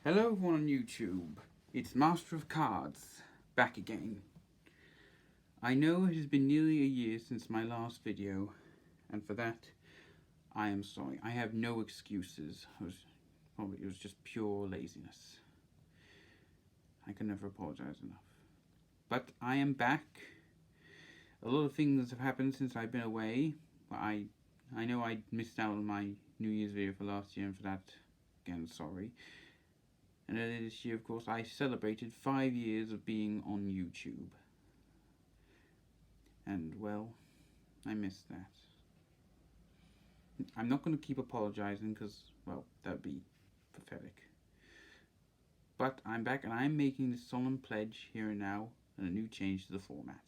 Hello everyone on YouTube, it's Master of Cards, back again. I know it has been nearly a year since my last video, and for that, I am sorry. I have no excuses. It was just pure laziness. I can never apologize enough. But I am back. A lot of things have happened since I've been away. I know I missed out on my New Year's video for last year, and for that, again, sorry. And earlier this year, of course, I celebrated 5 years of being on YouTube. And, well, I missed that. I'm not going to keep apologizing because, well, that would be pathetic. But I'm back and I'm making this solemn pledge here and now and a new change to the format.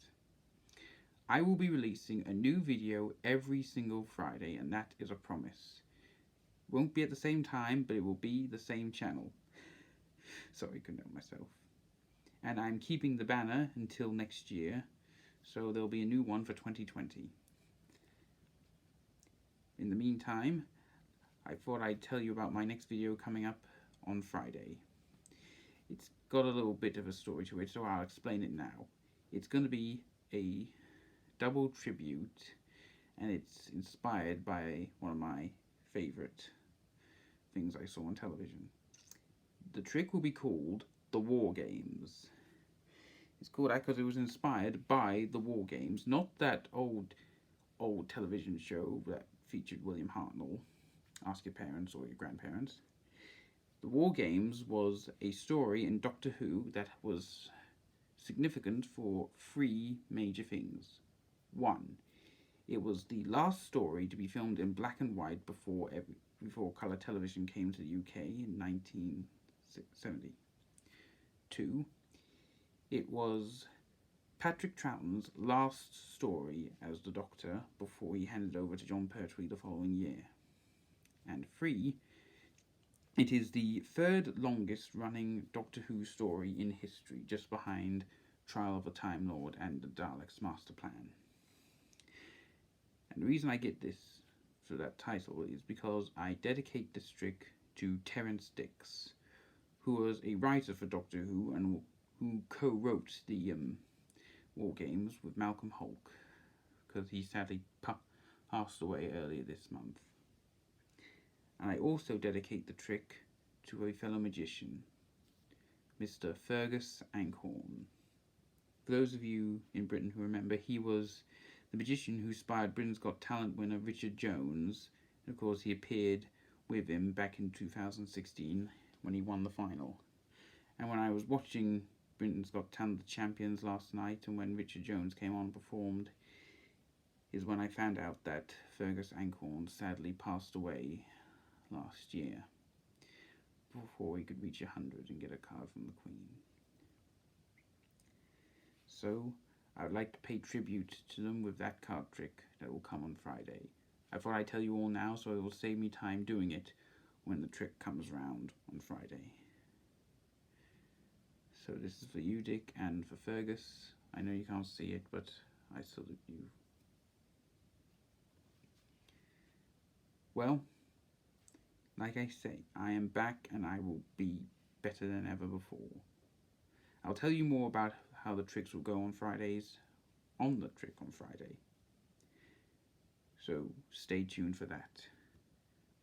I will be releasing a new video every single Friday, and that is a promise. It won't be at the same time, but it will be the same channel. Sorry, couldn't help myself. And I'm keeping the banner until next year, so there'll be a new one for 2020. In the meantime, I thought I'd tell you about my next video coming up on Friday. It's got a little bit of a story to it, so I'll explain it now. It's going to be a double tribute, and it's inspired by one of my favorite things I saw on television. The trick will be called the War Games. It's called that because it was inspired by the War Games, not that old television show that featured William Hartnell. Ask your parents or your grandparents. The War Games was a story in Doctor Who that was significant for 3 major things. 1. It was the last story to be filmed in black and white before colour television came to the UK in 1970. 2. It was Patrick Troughton's last story as the Doctor before he handed over to John Pertwee the following year. And 3. It is the 3rd longest running Doctor Who story in history, just behind Trial of a Time Lord and the Daleks' Master Plan. And the reason I get this for that title is because I dedicate this trick to Terrance Dicks, who was a writer for Doctor Who and who co-wrote the War Games with Malcolm Hulke, because he sadly passed away earlier this month. And I also dedicate the trick to a fellow magician, Mr. Fergus Ankhorn. For those of you in Britain who remember, he was the magician who inspired Britain's Got Talent winner Richard Jones. And of course, he appeared with him back in 2016 when he won the final. And when I was watching Britain's Got Talent, the Champions last night, and when Richard Jones came on and performed, is when I found out that Fergus Ankhorn sadly passed away last year, before he could reach 100 and get a card from the Queen. So, I would like to pay tribute to them with that card trick that will come on Friday. I thought I'd tell you all now, so it will save me time doing it when the trick comes round on Friday. So this is for you, Dick, and for Fergus. I know you can't see it, but I salute you. Well, like I say, I am back and I will be better than ever before. I'll tell you more about how the tricks will go on Fridays, on the trick on Friday. So stay tuned for that.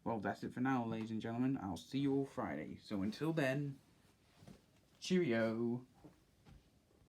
Well, that's it for now, ladies and gentlemen. I'll see you all Friday. So until then, cheerio.